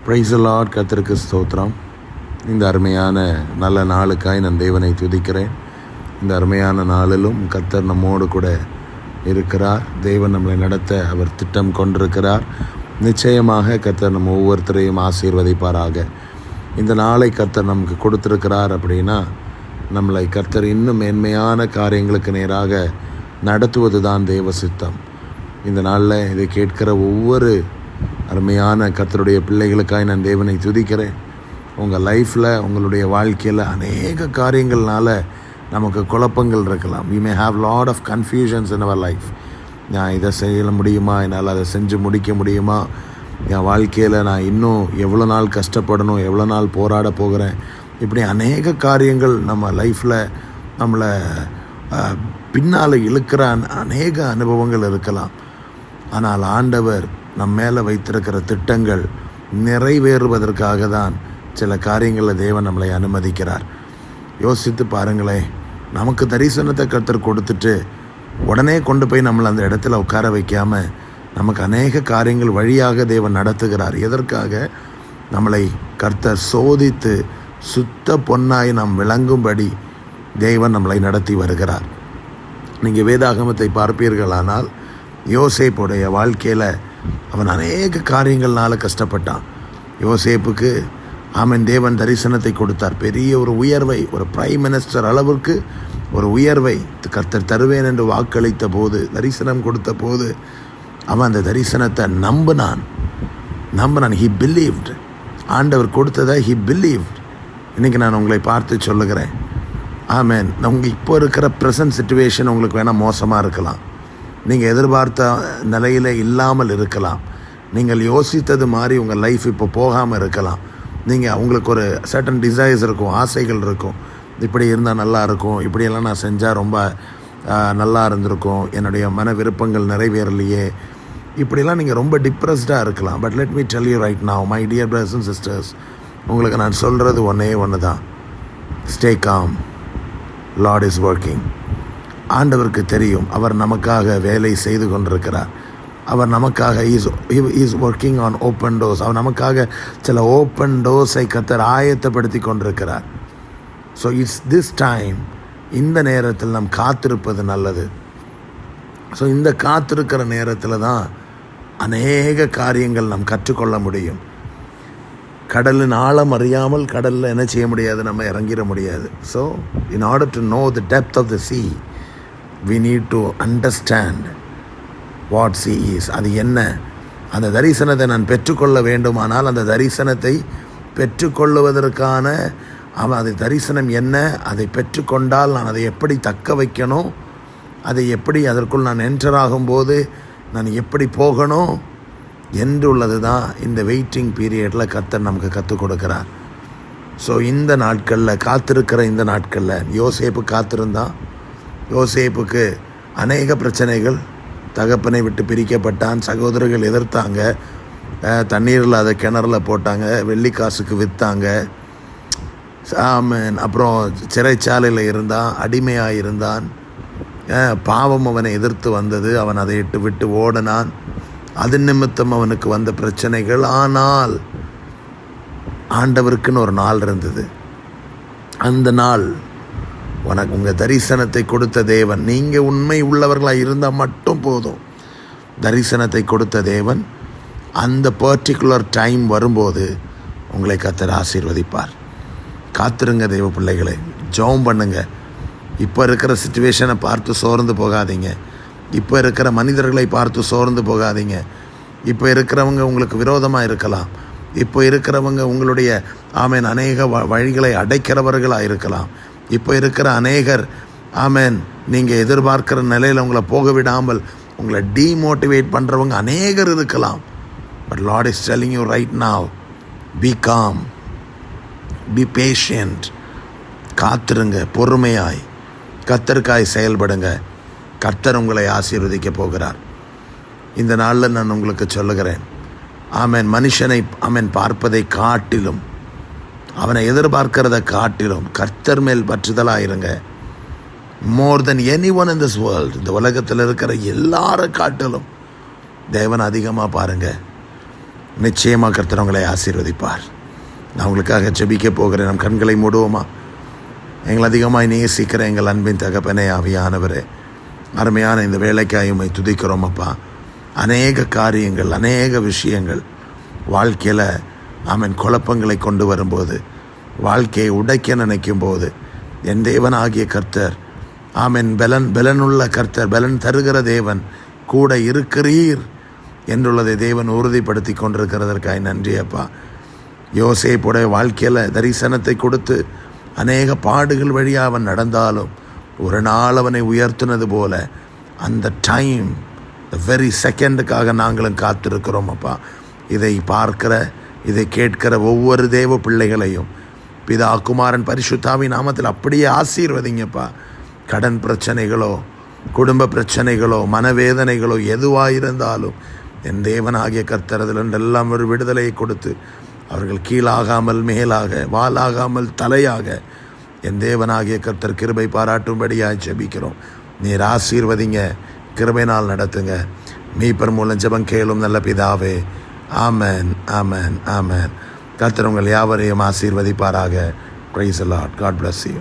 Price the Lord. கர்த்தருக்கு ஸ்தோத்திரம். இந்த அருமையான நல்ல நாளுக்காய் நான் தேவனை துதிக்கிறேன். இந்த அருமையான நாளிலும் கர்த்தர் நம்மோடு கூட இருக்கிறார். தேவன் நம்மளை நடத்த அவர் திட்டம் கொண்டிருக்கிறார். நிச்சயமாக கர்த்தர் நம்ம ஒவ்வொருத்தரையும் ஆசீர்வதிப்பாராக. இந்த நாளை கர்த்தர் நமக்கு கொடுத்துருக்கிறார் அப்படின்னா நம்மளை கர்த்தர் இன்னும் மேன்மையான காரியங்களுக்கு நேராக நடத்துவது தான் தேவ சித்தம். இந்த நாளில் இதை கேட்கிற ஒவ்வொரு அருமையான கர்த்தருடைய பிள்ளைகளுக்காக நான் தேவனை துதிக்கிறேன். உங்கள் லைஃப்பில், உங்களுடைய வாழ்க்கையில் அநேக காரியங்கள்னால நமக்கு குழப்பங்கள் இருக்கலாம். we may have lot of confusions in our life. நான் இதை செய்ய முடியுமா, என்னால் அதை செஞ்சு முடிக்க முடியுமா, என் வாழ்க்கையில் நான் இன்னும் எவ்வளோ நாள் கஷ்டப்படணும், எவ்வளோ நாள் போராட போகிறேன், இப்படி அநேக காரியங்கள் நம்ம லைஃப்பில் நம்மளை பின்னால் இழுக்கிற அநேக அனுபவங்கள் இருக்கலாம். ஆனால் ஆண்டவர் நம்ம மேலே வைத்திருக்கிற திட்டங்கள் நிறைவேறுவதற்காக தான் சில காரியங்களில் தேவன் நம்மளை அனுமதிக்கிறார். யோசித்து பாருங்களேன், நமக்கு தரிசனத்தை கர்த்தர் கொடுத்துட்டு உடனே கொண்டு போய் நம்மளை அந்த இடத்துல உட்கார வைக்காமல் நமக்கு அநேக காரியங்கள் வழியாக தேவன் நடத்துகிறார். எதற்காக? நம்மளை கர்த்தர் சோதித்து சுத்த பொன்னாய் நாம் விளங்கும்படி தேவன் நம்மளை நடத்தி வருகிறார். நீங்கள் வேதாகமத்தை பார்ப்பீர்களானால் யோசேப்புடைய வாழ்க்கையில் அவன் அநேக காரியங்கள்னால கஷ்டப்பட்டான். யோசேப்புக்கு தேவன் தரிசனத்தை கொடுத்தார். பெரிய ஒரு உயர்வை, ஒரு பிரைம் மினிஸ்டர் அளவிற்கு ஒரு உயர்வை கர்த்தர் தருவேன் என்று வாக்களித்த போது, தரிசனம் கொடுத்த போது அவன் அந்த தரிசனத்தை நம்பினான். He believed. ஆண்டவர் கொடுத்ததை ஹி பிலீவ்ட். இன்றைக்கி நான் உங்களை பார்த்து சொல்லுகிறேன், உங்கள் இப்போ இருக்கிற ப்ரெசன்ட் சிச்சுவேஷன் உங்களுக்கு வேணால் மோசமாக இருக்கலாம், நீங்கள் எதிர்பார்த்த நிலையில் இல்லாமல் இருக்கலாம், நீங்கள் யோசித்தது மாதிரி உங்கள் லைஃப் இப்போ போகாமல் இருக்கலாம். நீங்கள் உங்களுக்கு ஒரு சர்டன் டிசைர்ஸ் இருக்கும், ஆசைகள் இருக்கும். இப்படி இருந்தால் நல்லா இருக்கும், இப்படியெல்லாம் நான் செஞ்சால் ரொம்ப நல்லா இருந்திருக்கும், என்னுடைய மன விருப்பங்கள் நிறைவேறலையே, இப்படிலாம் நீங்கள் ரொம்ப டிப்ரெஸ்டாக இருக்கலாம். But let me tell you right now, my dear brothers and sisters, உங்களுக்கு நான் சொல்கிறது ஒன்று தான். Stay calm. Lord is working. ஆண்டவருக்கு தெரியும் அவர் நமக்காக வேலை செய்து கொண்டிருக்கிறார். அவர் நமக்காக is working on open doors. அவர் நமக்காக சில ஓப்பன் டோர்ஸை கர்த்தர் ஆயத்தப்படுத்தி கொண்டிருக்கிறார். ஸோ இட்ஸ் திஸ் டைம், இந்த நேரத்தில் நாம் காத்திருப்பது நல்லது. ஸோ இந்த காத்திருக்கிற நேரத்தில் தான் அநேக காரியங்கள் நாம் கற்றுக்கொள்ள முடியும். கடலின் ஆழம் அறியாமல் கடலில் என்ன செய்ய முடியாது, நம்ம இறங்கிட முடியாது. So in order to know the depth of the sea, we need to understand what sea is. அது என்ன? அந்த தரிசனத்தை நான் பெற்றுக்கொள்ள வேண்டுமானால் அந்த தரிசனத்தை பெற்றுக்கொள்ளுவதற்கான அது தரிசனம் என்ன, அதை பெற்றுக்கொண்டால் நான் அதை எப்படி தக்க வைக்கணும், அதை எப்படி அதற்குள் நான் என்டர் ஆகும்போது நான் எப்படி போகணும் என்று உள்ளது தான் இந்த வெயிட்டிங் பீரியடில் கர்த்தர் நமக்கு கற்றுக் கொடுக்கிறார். ஸோ இந்த நாட்களில், காத்திருக்கிற இந்த நாட்களில் யோசேப்பு காத்திருந்தான். யோசேப்புக்கு அநேக பிரச்சனைகள். தகப்பனை விட்டு பிரிக்கப்பட்டான், சகோதரர்கள் எதிர்த்தாங்க, தண்ணீரில் அதை கிணறுல போட்டாங்க, வெள்ளிக்காசுக்கு விற்றாங்க. அப்புறம் சிறைச்சாலையில் இருந்தான், அடிமையாக இருந்தான். பாவம் அவனை எதிர்த்து வந்தது, அவன் அதை விட்டு ஓடினான். அது நிமித்தம் அவனுக்கு வந்த பிரச்சனைகள். ஆனால் ஆண்டவருக்குன்னு ஒரு நாள் இருந்தது. அந்த நாள் உங்கள் தரிசனத்தை கொடுத்த தேவன், நீங்கள் உண்மை உள்ளவர்களாக இருந்தால் மட்டும் போதும். தரிசனத்தை கொடுத்த தேவன் அந்த பர்டிகுலர் டைம் வரும்போது உங்களை கர்த்தர் ஆசீர்வதிப்பார். காத்திருங்க தேவ பிள்ளைகளை, ஜெபம் பண்ணுங்க. இப்போ இருக்கிற சிச்சுவேஷனை பார்த்து சோர்ந்து போகாதீங்க. இப்போ இருக்கிற மனிதர்களை பார்த்து சோர்ந்து போகாதீங்க. இப்போ இருக்கிறவங்க உங்களுக்கு விரோதமாக இருக்கலாம். இப்போ இருக்கிறவங்க உங்களுடைய அநேக வழிகளை அடைக்கிறவர்களாக இருக்கலாம். இப்போ இருக்கிற அநேகர் நீங்கள் எதிர்பார்க்கிற நிலையில் உங்களை போக விடாமல் உங்களை டீமோட்டிவேட் பண்ணுறவங்க அநேகர் இருக்கலாம். But Lord is telling you right now, be calm, be patient. காத்திருங்க, பொறுமையாய் கர்த்தருக்காய் செயல்படுங்க. கர்த்தர் உங்களை ஆசீர்வதிக்க போகிறார். இந்த நாளில் நான் உங்களுக்கு சொல்லுகிறேன், மனுஷனை பார்ப்பதை காட்டிலும், அவனை எதிர்பார்க்கிறத காட்டிலும் கர்த்தர் மேல் பற்றுதலாயிருங்க. More than any one in this world, இந்த உலகத்தில் இருக்கிற எல்லாரை காட்டிலும் தேவன் அதிகமாக பாருங்கள். நிச்சயமாக கர்த்தர் உங்களை ஆசீர்வதிப்பார். நான் உங்களுக்காக ஜெபிக்க போகிறேன். நம் கண்களை மூடுவோமா? எங்கள் அதிகமாய் நேசிக்கிற எங்கள் அன்பின் தகப்பனே, ஆவியானவரே, அருமையான இந்த வேலைக்காய் உம்மை துதிக்கிறோம் அப்பா. அநேக காரியங்கள், அநேக விஷயங்கள் வாழ்க்கையில் ஆமென் குழப்பங்களை கொண்டு வரும்போது, வாழ்க்கையை உடைக்க நினைக்கும் போது, என் தேவனாகிய கர்த்தர் ஆமென் பலனுள்ள கர்த்தர், பலன் தருகிற தேவன் கூட இருக்கிறீர் என்றுள்ளதை தேவன் உறுதிப்படுத்தி கொண்டிருக்கிறதற்காய் நன்றி அப்பா. யோசேப்புடைய வாழ்க்கையில் தரிசனத்தை கொடுத்து அநேக பாடுகள் வழியாக அவன் நடந்தாலும் ஒரு நாள் அவனை உயர்த்தினது போல அந்த டைம், வெரி செகண்டுக்காக நாங்களும் காத்திருக்கிறோம் அப்பா. இதை பார்க்கிற, இதை கேட்கிற ஒவ்வொரு தேவ பிள்ளைகளையும் பிதா, குமாரன், பரிசுத்தாவின் நாமத்தில் அப்படியே ஆசீர்வதிங்கப்பா. கடன் பிரச்சனைகளோ, குடும்ப பிரச்சனைகளோ, மனவேதனைகளோ எதுவாயிருந்தாலும் என் தேவனாகிய கர்த்தர் அதிலெல்லாம் ஒரு விடுதலையை கொடுத்து அவர்கள் கீழாகாமல் மேலாக, வாலாகாமல் தலையாக என் தேவனாகிய கர்த்தர் கிருபை பாராட்டும்படியாக ஜெபிக்கிறோம். நீர் ஆசீர்வதிங்க, கிருபையினால் நடத்துங்க. மீட்பர் மூலம் ஜெபம் கேளும் நல்ல பிதாவே. ஆமென், ஆமென், ஆமென். கர்த்தர் உங்கள் யாவரையும் ஆசீர்வதிப்பாராக. Praise the lord. God bless you.